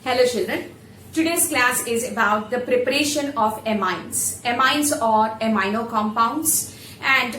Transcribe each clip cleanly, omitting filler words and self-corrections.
Hello children, today's class is about the preparation of amines. Amines are amino compounds and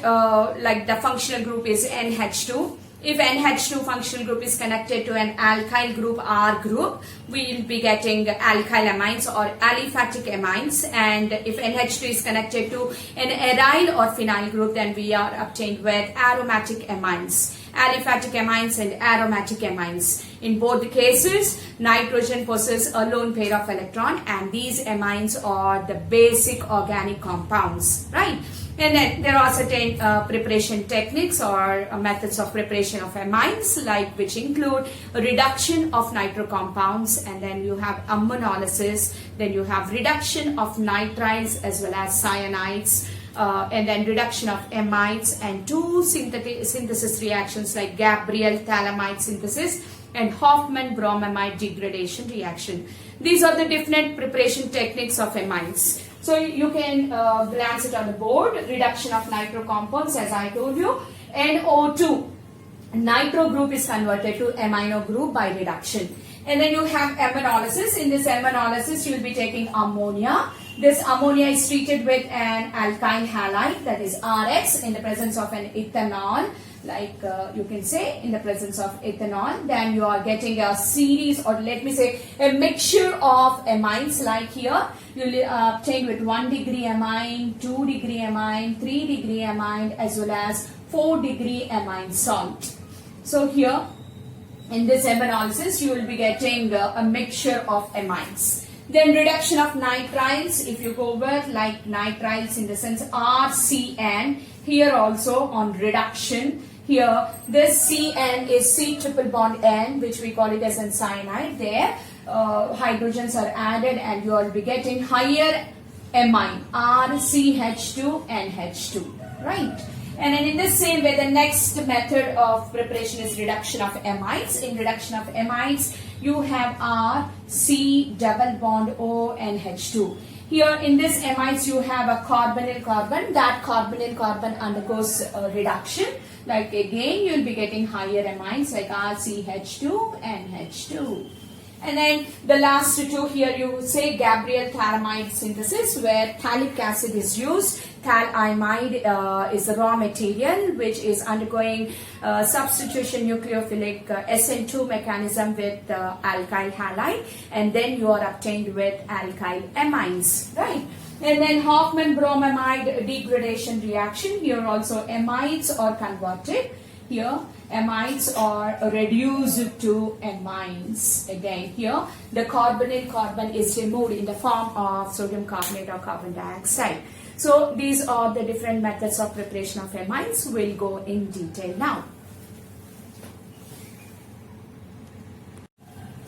like the functional group is NH2. If NH2 functional group is connected to an alkyl group R group, we will be getting alkyl amines or aliphatic amines, and if NH2 is connected to an aryl or phenyl group, then we are obtained with aromatic amines. Aliphatic amines and aromatic amines. In both the cases, nitrogen possesses a lone pair of electron, and these amines are the basic organic compounds, right? And then there are certain preparation techniques or methods of preparation of amines, like which include reduction of nitro compounds, and then you have aminolysis, then you have reduction of nitriles as well as cyanides, and then reduction of amides, and two synthesis reactions like Gabriel Thalamite synthesis and Hofmann bromide degradation reaction. These are the different preparation techniques of amines. So you can glance it on the board. Reduction of nitro compounds, as I told you. NO2, nitro group is converted to amino group by reduction. And then you have aminolysis. In this aminolysis, you will be taking ammonia. This ammonia is treated with an alkyl halide, that is RX, in the presence of an ethanol, like you can say in the presence of ethanol. Then you are getting a series, or let me say a mixture of amines, like here you will obtain with 1 degree amine, 2 degree amine, 3 degree amine, as well as 4 degree amine salt. So here in this aminolysis, you will be getting a mixture of amines. Then reduction of nitriles, if you go with like nitriles in the sense RCN, here also on reduction. Here this CN is C triple bond N, which we call it as an cyanide. There hydrogens are added and you will be getting higher amine RCH2NH2, right? And then in the same way, the next method of preparation is reduction of amides. In reduction of amides, you have R, C, double bond O, and H2. Here in this amides, you have a carbonyl carbon. That carbonyl carbon undergoes reduction. Like again, you will be getting higher amines like RCH2 and H2. And then the last two here, you say Gabriel Thalamite synthesis, where thalic acid is used. Thalamide is the raw material which is undergoing substitution nucleophilic SN2 mechanism with alkyl halide, and then you are obtained with alkyl amines, right? And then Hoffmann bromide degradation reaction. Here also amides are converted. Here amides are reduced to amines. Again here the carbonyl carbon is removed in the form of sodium carbonate or carbon dioxide. So these are the different methods of preparation of amines. We'll go in detail now.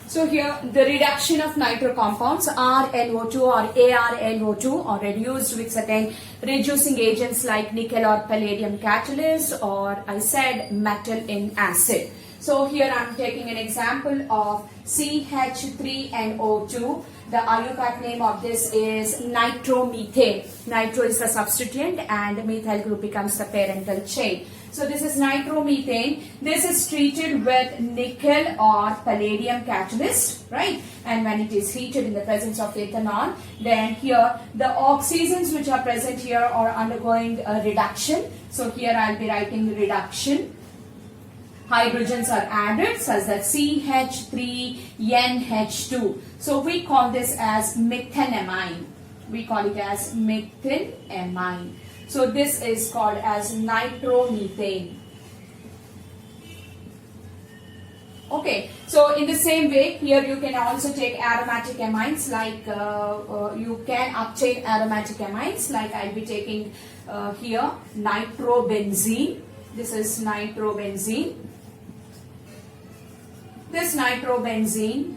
So here the reduction of nitro compounds RNO2 or ARNO2 are reduced with certain reducing agents like nickel or palladium catalyst, or I said metal in acid. So here I am taking an example of CH3NO2. The IUPAC name of this is nitromethane. Nitro is the substituent and methyl group becomes the parental chain. So this is nitromethane. This is treated with nickel or palladium catalyst, right? And when it is heated in the presence of ethanol, then here the oxygens which are present here are undergoing a reduction. So here I will be writing reduction. Hydrogens are added such that CH3NH2. So we call this as methanamine. We call it as methanamine. So this is called as nitromethane. Okay, so in the same way, here you can also take aromatic amines, like you can obtain aromatic amines, like I'll be taking here nitrobenzene. This is nitrobenzene. This nitrobenzene,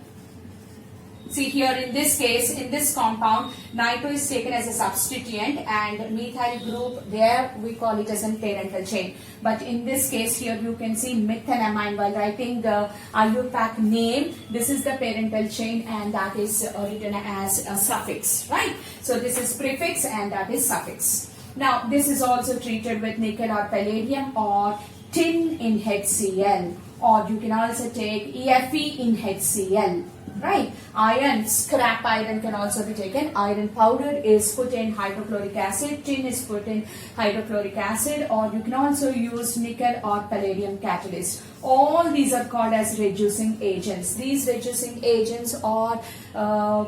see here in this case, in this compound, nitro is taken as a substituent and methyl group, there we call it as a parental chain. But in this case here you can see methanamine. While writing the IUPAC name, this is the parental chain and that is written as a suffix, right? So this is prefix and that is suffix. Now this is also treated with nickel or palladium or tin in HCl, or you can also take Fe in HCl. Right, iron, scrap iron can also be taken. Iron powder is put in hydrochloric acid, tin is put in hydrochloric acid, or you can also use nickel or palladium catalyst. All these are called as reducing agents. These reducing agents are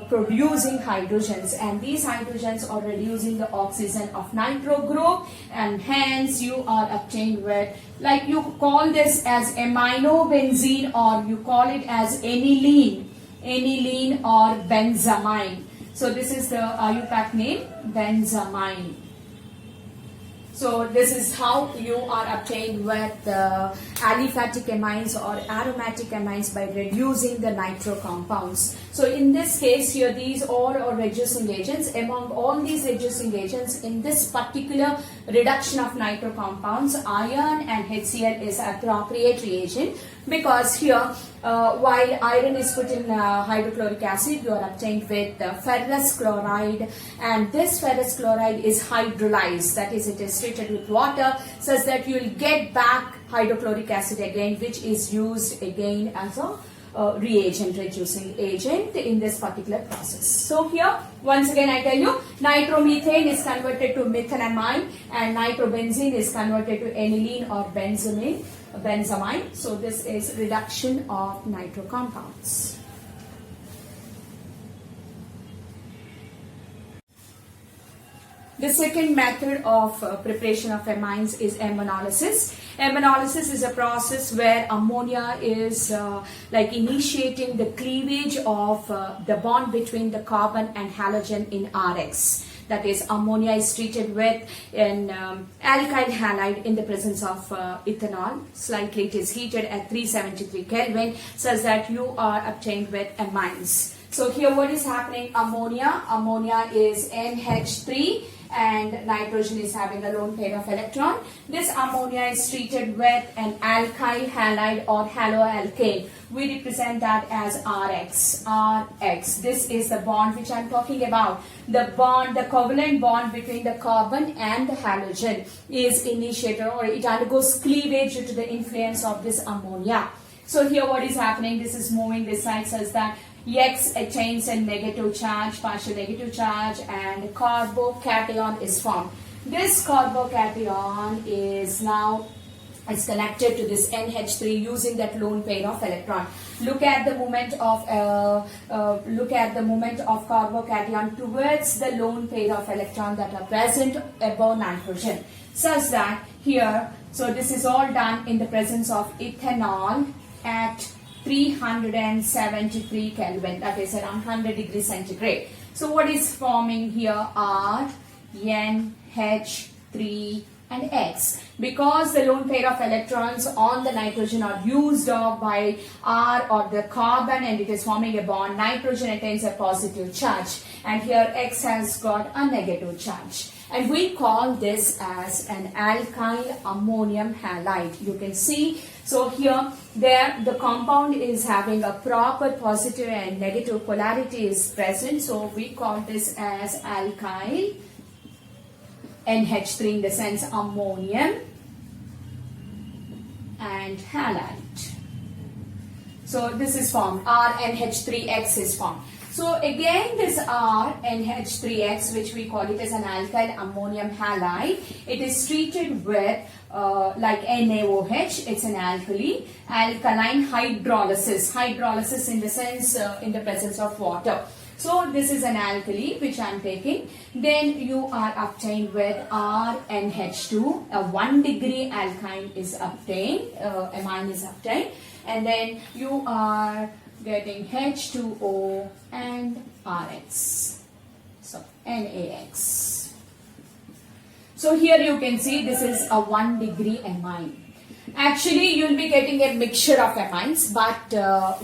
producing hydrogens, and these hydrogens are reducing the oxygen of nitro group, and hence you are obtained with, like you call this as aminobenzene, or you call it as aniline or benzamine. So this is the IUPAC name, benzamine. So this is how you are obtained with aliphatic amines or aromatic amines by reducing the nitro compounds. So in this case here, these all are reducing agents. Among all these reducing agents, in this particular reduction of nitro compounds, iron and HCl is appropriate reagent, because here while iron is put in hydrochloric acid, you are obtained with ferrous chloride, and this ferrous chloride is hydrolyzed, that is, it is treated with water such that you will get back hydrochloric acid again, which is used again as a reagent, reducing agent in this particular process. So here once again I tell you, nitromethane is converted to methanamine, and nitrobenzene is converted to aniline or benzamine. So this is reduction of nitro compounds. The second method of preparation of amines is aminolysis. Aminolysis is a process where ammonia is like initiating the cleavage of the bond between the carbon and halogen in RX. That is, ammonia is treated with an alkyl halide in the presence of ethanol. Slightly it is heated at 373 Kelvin such that you are obtained with amines. So here what is happening? Ammonia is NH3 and nitrogen is having a lone pair of electron. This ammonia is treated with an alkyl halide or haloalkane. We represent that as RX. This is the bond which I am talking about. The bond, the covalent bond between the carbon and the halogen is initiated, or it undergoes cleavage due to the influence of this ammonia. So here what is happening? This is moving this side such that X attains a negative charge, partial negative charge, and carbocation is formed. This carbocation is now connected to this NH3 using that lone pair of electron. Look at the movement of carbocation towards the lone pair of electron that are present above nitrogen, such that here, so this is all done in the presence of ethanol at 373 Kelvin, that is around 100 degrees centigrade. So what is forming here are NH3 and X. Because the lone pair of electrons on the nitrogen are used up by R or the carbon, and it is forming a bond, nitrogen attains a positive charge, and here X has got a negative charge. And we call this as an alkyl ammonium halide. You can see, so here the compound is having a proper positive and negative polarity is present. So we call this as alkyl NH3 in the sense ammonium and halide. So this is formed, RNH3X is formed. So again this RNH3X, which we call it as an alkyl ammonium halide, it is treated with like NaOH, it's an alkali, alkaline hydrolysis in the sense in the presence of water. So this is an alkali which I am taking. Then you are obtained with RNH2, a 1 degree alkyne is obtained, amine is obtained, and then you are getting H2O and RX, so NaX. So here you can see this is a 1 degree amine. Actually, you will be getting a mixture of amines, but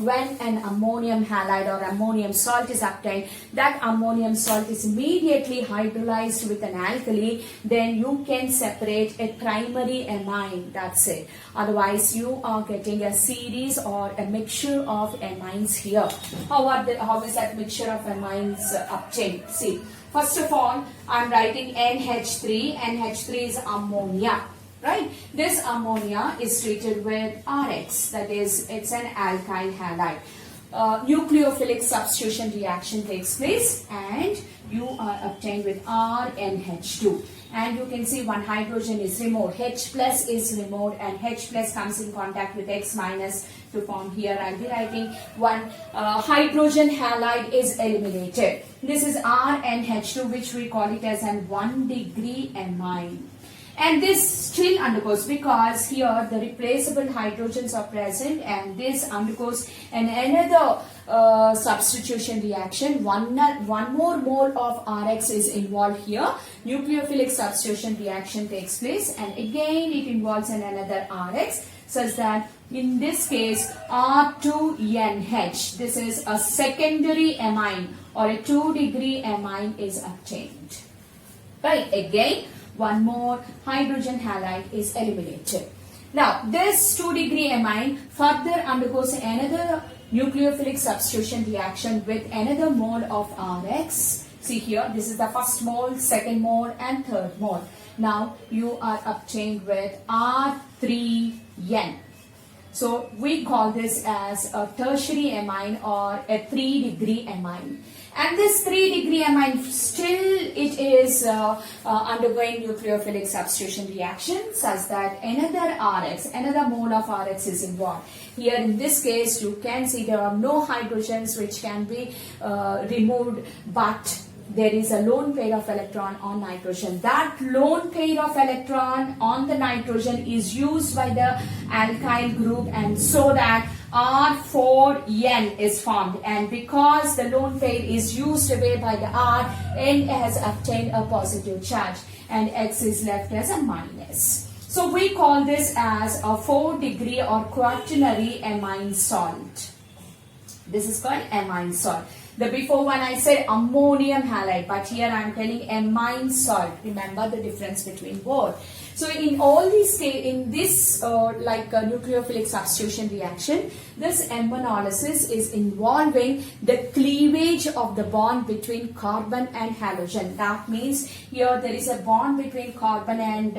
when an ammonium halide or ammonium salt is obtained, that ammonium salt is immediately hydrolyzed with an alkali, then you can separate a primary amine, that's it. Otherwise, you are getting a series or a mixture of amines here. How is that mixture of amines obtained? See, first of all, I am writing NH3. NH3 is ammonia. right? This ammonia is treated with RX, that is, it's an alkyl halide. Nucleophilic substitution reaction takes place and you are obtained with RNH2. And you can see one hydrogen is removed, H plus is removed, and H plus comes in contact with X minus to form here. I'll be writing one hydrogen halide is eliminated. This is RNH2, which we call it as an 1 degree amine. And this still undergoes, because here the replaceable hydrogens are present, and this undergoes another substitution reaction. One more mole of RX is involved here. Nucleophilic substitution reaction takes place, and again it involves another RX, such that in this case R2NH, this is a secondary amine or a 2 degree amine is obtained. Right, again one more hydrogen halide is eliminated. Now this 2 degree amine further undergoes another nucleophilic substitution reaction with another mole of RX. See here, this is the first mole, second mole and third mole. Now you are obtained with R3N. So we call this as a tertiary amine or a 3 degree amine. And this 3 degree amine still it is undergoing nucleophilic substitution reaction, such that another RX, another mole of RX is involved. Here in this case you can see there are no hydrogens which can be removed, but there is a lone pair of electron on nitrogen. That lone pair of electron on the nitrogen is used by the alkyl group, and so that R4N is formed, and because the lone pair is used away by the R, N has obtained a positive charge and X is left as a minus. So we call this as a 4 degree or quaternary amine salt. This is called amine salt. The before one I said ammonium halide, but here I am telling amine salt. Remember the difference between both. So in all these in this nucleophilic substitution reaction, this aminolysis is involving the cleavage of the bond between carbon and halogen. That means here there is a bond between carbon and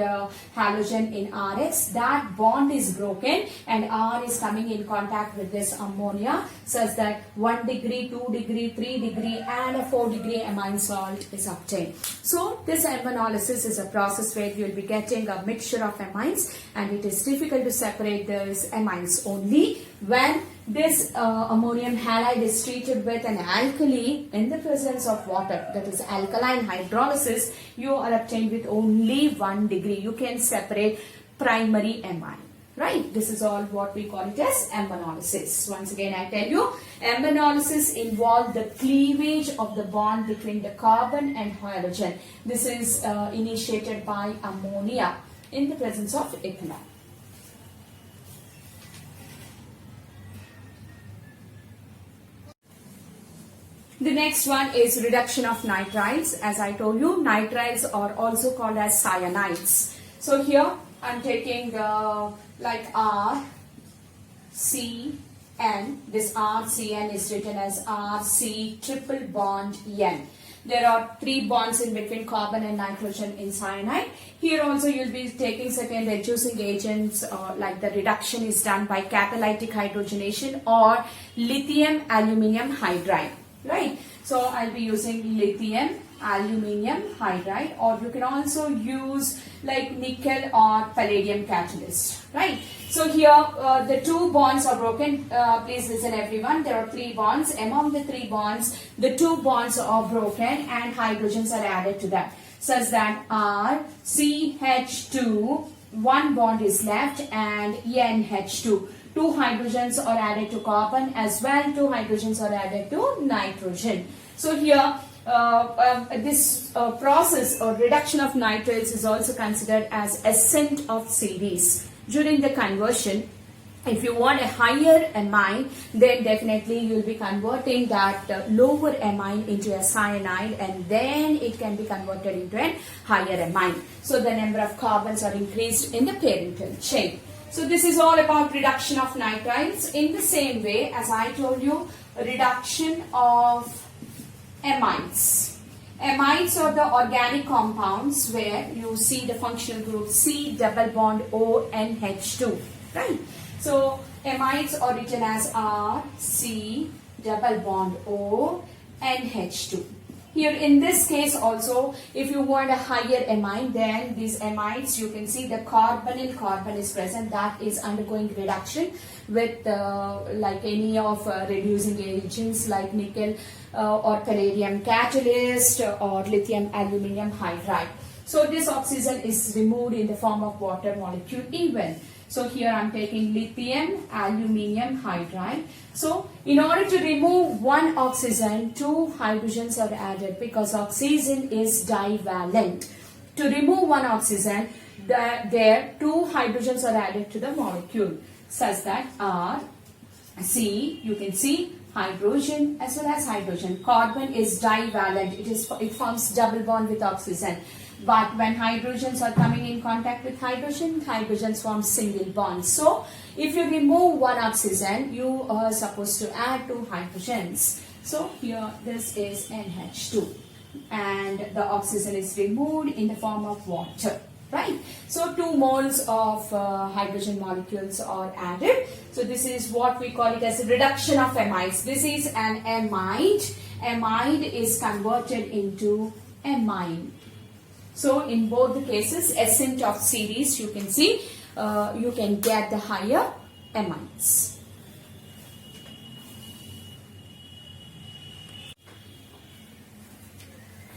halogen in RX. That bond is broken and R is coming in contact with this ammonia, such that 1 degree, 2 degree, 3 degree and a 4 degree amine salt is obtained. So this aminolysis is a process where you will be getting a mixture of amines, and it is difficult to separate those amines. Only when this ammonium halide is treated with an alkali in the presence of water, that is alkaline hydrolysis, you are obtained with only 1 degree. You can separate primary amine. Right, this is all what we call it as aminolysis. Once again I tell you, aminolysis involves the cleavage of the bond between the carbon and halogen. This is initiated by ammonia in the presence of ethanol. The next one is reduction of nitriles. As I told you, nitriles are also called as cyanides. So here I am taking like R, C, N. This RCN is written as RC triple bond N. There are 3 bonds in between carbon and nitrogen in cyanide. Here also you will be taking certain reducing agents, like the reduction is done by catalytic hydrogenation or lithium aluminium hydride. Right. So I'll be using lithium aluminium hydride, or you can also use like nickel or palladium catalyst. Right. So here the 2 bonds are broken. Please listen everyone. There are 3 bonds. Among the 3 bonds, the 2 bonds are broken and hydrogens are added to that, such that RCH2, 1 bond is left, and NH2. 2 hydrogens are added to carbon as well. 2 hydrogens are added to nitrogen. So here this process or reduction of nitriles is also considered as ascent of series. During the conversion, if you want a higher amine, then definitely you will be converting that lower amine into a cyanide, and then it can be converted into a higher amine. So the number of carbons are increased in the parental chain. So this is all about reduction of nitriles. In the same way, as I told you, reduction of amines. Amides are the organic compounds where you see the functional group C double bond O NH2, right? So amides are written as R C double bond O NH2. Here in this case also, if you want a higher amine, then these amides, you can see the carbonyl carbon is present, that is undergoing reduction with like any of reducing agents like nickel or palladium catalyst or lithium aluminium hydride. So this oxygen is removed in the form of water molecule even. So here I am taking lithium aluminium hydride. So in order to remove one oxygen, two hydrogens are added because oxygen is divalent. To remove one oxygen, there two hydrogens are added to the molecule such that R, C, you can see hydrogen as well as hydrogen. Carbon is divalent. It forms double bond with oxygen. But when hydrogens are coming in contact with hydrogen, hydrogens form single bonds. So if you remove one oxygen, you are supposed to add two hydrogens. So here this is NH2 and the oxygen is removed in the form of water, right? So 2 moles of hydrogen molecules are added. So this is what we call it as a reduction of amides. This is an amide. Amide is converted into amine. So in both the cases, ascent of series, you can see, you can get the higher amides.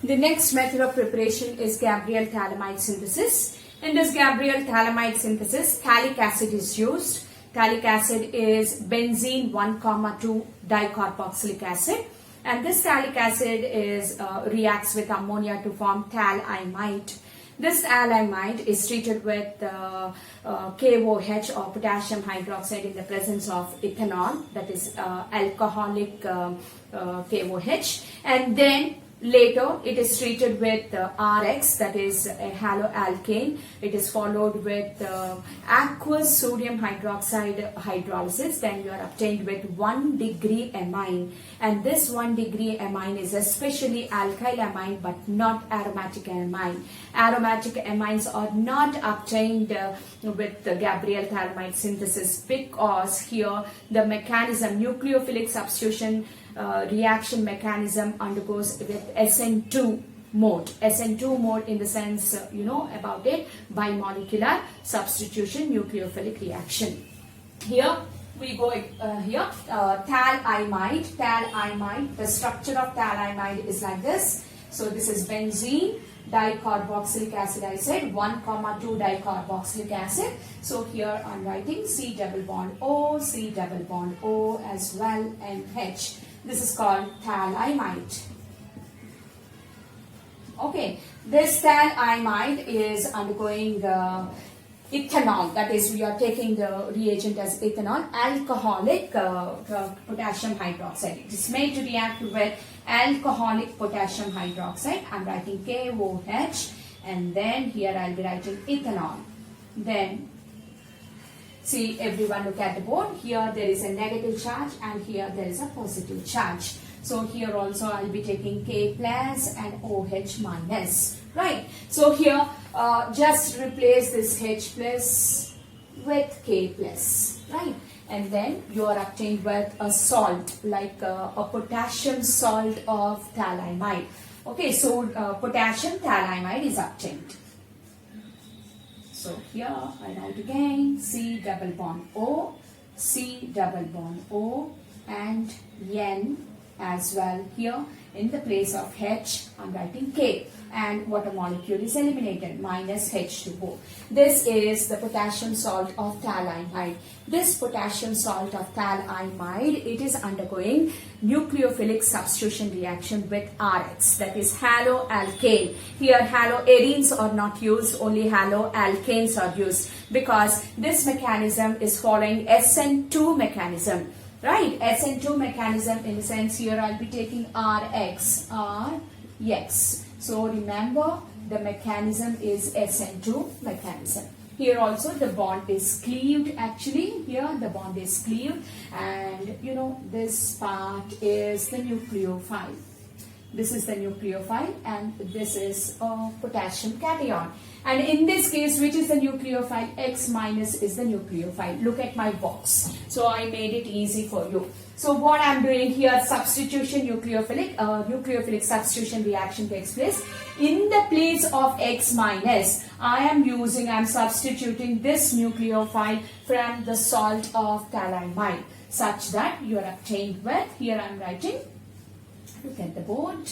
The next method of preparation is Gabriel Thalamite synthesis. In this Gabriel Thalamite synthesis, phthalic acid is used. Phthalic acid is benzene 1,2 dicarboxylic acid. And this phthalic acid reacts with ammonia to form thalamite. This thalamite is treated with KOH or potassium hydroxide in the presence of ethanol, that is alcoholic KOH. And then later it is treated with RX, that is a haloalkane. It is followed with aqueous sodium hydroxide hydrolysis. Then you are obtained with 1 degree amine. And this 1 degree amine is especially alkyl amine but not aromatic amine. Aromatic amines are not obtained with the Gabriel Thalamite synthesis because here the mechanism, nucleophilic substitution reaction mechanism undergoes with SN2 mode. SN2 mode in the sense, you know about it, bimolecular substitution nucleophilic reaction. Here we go thalamide. Thalamide, the structure of thalamide is like this. So this is benzene dicarboxylic acid, I said 1,2 dicarboxylic acid. So here I am writing C double bond O, C double bond O as well, and H. This is called thalamite. Okay, this thalamite is undergoing ethanol, that is we are taking the reagent as ethanol, alcoholic potassium hydroxide. It is made to react with alcoholic potassium hydroxide. I am writing KOH and then here I will be writing ethanol. Then see, everyone look at the board. Here there is a negative charge and here there is a positive charge. So here also I will be taking K plus and OH minus. Right. So here just replace this H plus with K plus. Right. And then you are obtained with a salt like a potassium salt of thalamide. Okay. So potassium thalamide is obtained. So here I write again C double bond O, C double bond O and N as well. Here in the place of H I am writing K and water molecule is eliminated minus H2O. This is the potassium salt of thalamide. This potassium salt of thalamide, it is undergoing nucleophilic substitution reaction with RX, that is haloalkane. Here haloarenes are not used, only haloalkanes are used because this mechanism is following SN2 mechanism. Right, SN2 mechanism in the sense here I'll be taking RX. So remember the mechanism is SN2 mechanism. Here also the bond is cleaved actually. Here the bond is cleaved and you know this part is the nucleophile. This is the nucleophile and this is a potassium cation. And in this case, which is the nucleophile? X minus is the nucleophile. Look at my box. So I made it easy for you. So what I'm doing here, substitution nucleophilic substitution reaction takes place. In the place of X minus, I'm substituting this nucleophile from the salt of Thalamite, such that you are obtained with, here I'm writing, look at the board,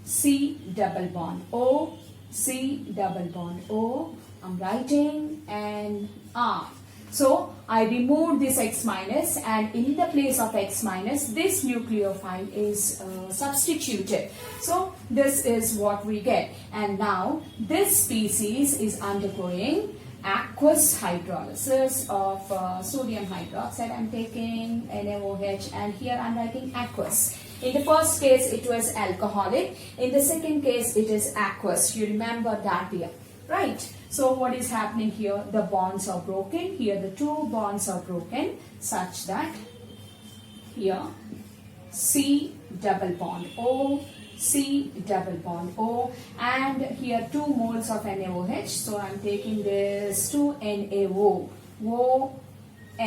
C double bond O, C double bond O, I'm writing, and R. So I removed this X minus, and in the place of X minus, this nucleophile is substituted. So this is what we get. And now this species is undergoing aqueous hydrolysis of sodium hydroxide. I'm taking NaOH, and here I'm writing aqueous. In the first case, it was alcoholic. In the second case, it is aqueous. You remember that here, right? So what is happening here? The bonds are broken. Here the two bonds are broken such that here C double bond O, C double bond O, and here 2 moles of NaOH. So I'm taking this 2 NaO, O Na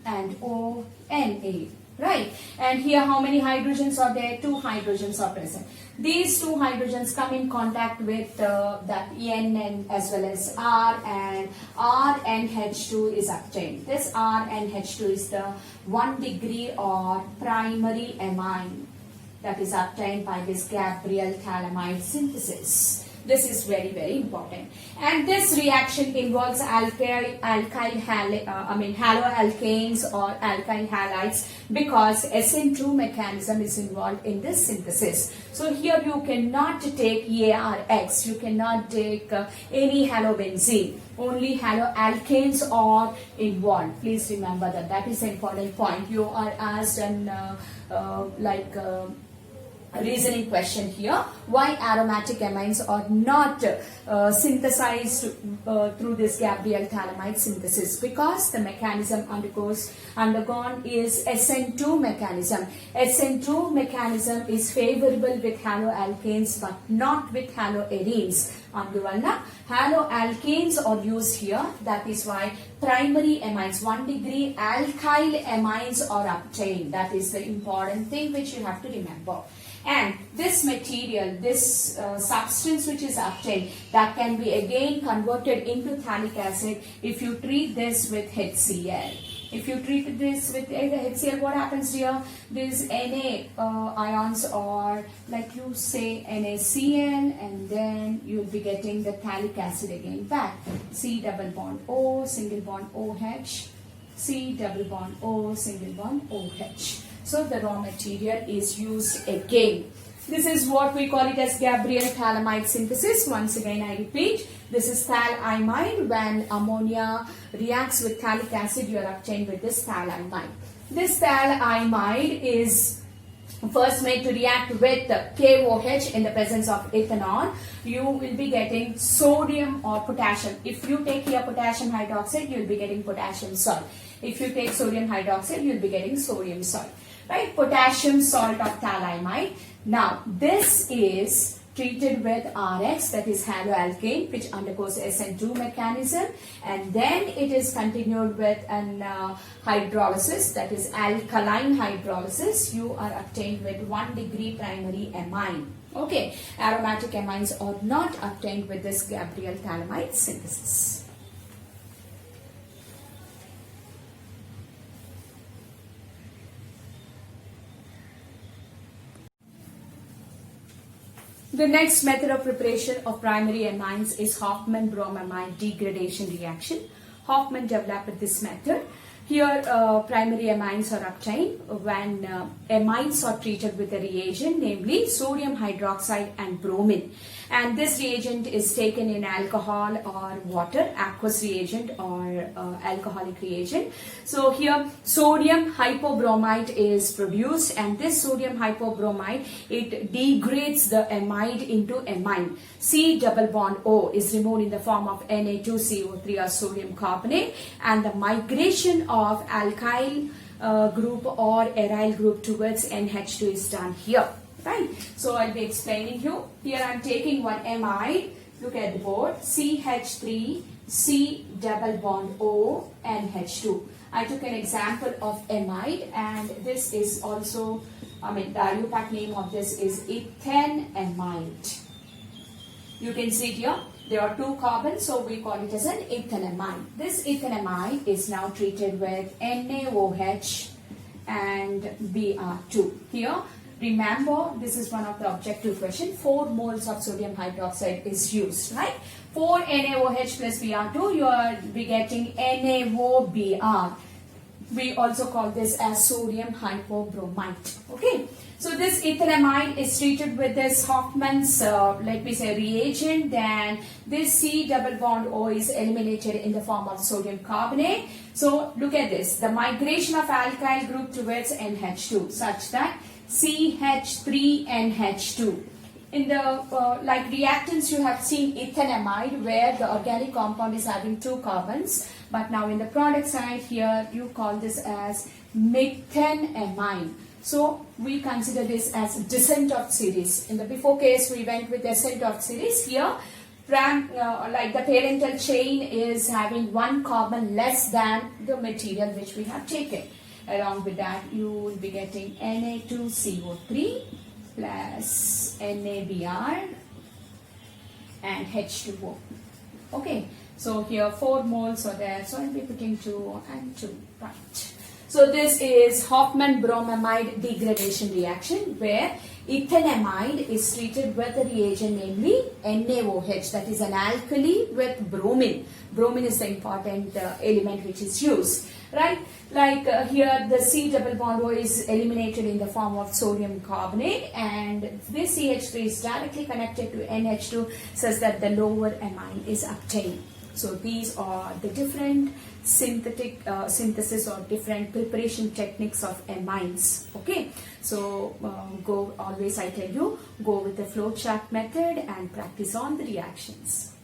and O Na. Right, and here how many hydrogens are there? 2 hydrogens are present. These 2 hydrogens come in contact with that N and as well as R, and RNH2 is obtained. This RNH2 is the 1 degree or primary amine that is obtained by this Gabriel Thalamite synthesis. This is very, very important. And this reaction involves haloalkanes or alkyl halides, because SN2 mechanism is involved in this synthesis. So here you cannot take EARX, you cannot take any halobenzene. Only haloalkanes are involved. Please remember that. That is an important point. You are asked an a reasoning question here. Why aromatic amines are not synthesized through this Gabriel Thalamite synthesis? Because the mechanism undergone is SN2 mechanism. SN2 mechanism is favorable with haloalkanes but not with haloarenes. Anduvalla haloalkanes are used here. That is why primary amines, 1 degree alkyl amines are obtained. That is the important thing which you have to remember. And this material, this substance which is obtained, that can be again converted into phthalic acid if you treat this with HCl. If you treat this with HCl, what happens here? These Na ions are, like you say, NaCl, and then you'll be getting the phthalic acid again back. C double bond O, single bond OH, C double bond O, single bond OH. So the raw material is used again. This is what we call it as Gabriel Thalamite synthesis. Once again I repeat, this is thalamide. When ammonia reacts with phthalic acid, you are obtained with this thalamide. This thalamide is first made to react with KOH in the presence of ethanol. You will be getting sodium or potassium. If you take here potassium hydroxide, you will be getting potassium salt. If you take sodium hydroxide, you will be getting sodium salt. Right? Potassium salt of thalamide. Now, this is treated with RX, that is haloalkane, which undergoes SN2 mechanism, and then it is continued with an hydrolysis, that is alkaline hydrolysis. You are obtained with 1 degree primary amine. Okay, aromatic amines are not obtained with this Gabriel Thalamite synthesis. The next method of preparation of primary amines is Hofmann bromamide degradation reaction. Hofmann developed this method. Here primary amines are obtained when amines are treated with a reagent, namely sodium hydroxide and bromine. And this reagent is taken in alcohol or water, aqueous reagent or alcoholic reagent. So here sodium hypobromite is produced, and this sodium hypobromite, it degrades the amide into amine. C double bond O is removed in the form of Na2CO3 or sodium carbonate, and the migration of alkyl group or aryl group towards NH2 is done here. right? So I'll be explaining you. Here I'm taking one amide. Look at the board. CH3, C double bond O and H2. I took an example of amide, and this is also, the IUPAC name of this is ethanamide. You can see here, there are 2 carbons, so we call it as an ethanamide. This ethanamide is now treated with NaOH and Br2. Here, remember, this is one of the objective question. 4 moles of sodium hydroxide is used, right? 4 NaOH plus Br2, you are be getting NaOBr. We also call this as sodium hypobromite. Okay. So this ethanamide is treated with this Hoffmann's, let me say, reagent. Then this C double bond O is eliminated in the form of sodium carbonate. So look at this. The migration of alkyl group towards NH2 such that CH3NH2. In the like reactants, you have seen ethanamide where the organic compound is having 2 carbons. But now in the product side here, you call this as methanamine. So we consider this as descent of series. In the before case, we went with descent of series. Here, like the parental chain is having 1 carbon less than the material which we have taken. Along with that, you will be getting Na2CO3 plus NaBr and H2O. Okay, so here 4 moles are there, so I'll be putting 2 and 2, right. So this is Hoffmann bromamide degradation reaction where ethanamide is treated with a reagent namely NaOH, that is an alkali with bromine. Bromine is the important element which is used, right? Like here the C double bond O is eliminated in the form of sodium carbonate, and this CH3 is directly connected to NH2 such that the lower amine is obtained. So these are the different synthetic synthesis or different preparation techniques of amines. Okay, so always I tell you, go with the flowchart method and practice on the reactions.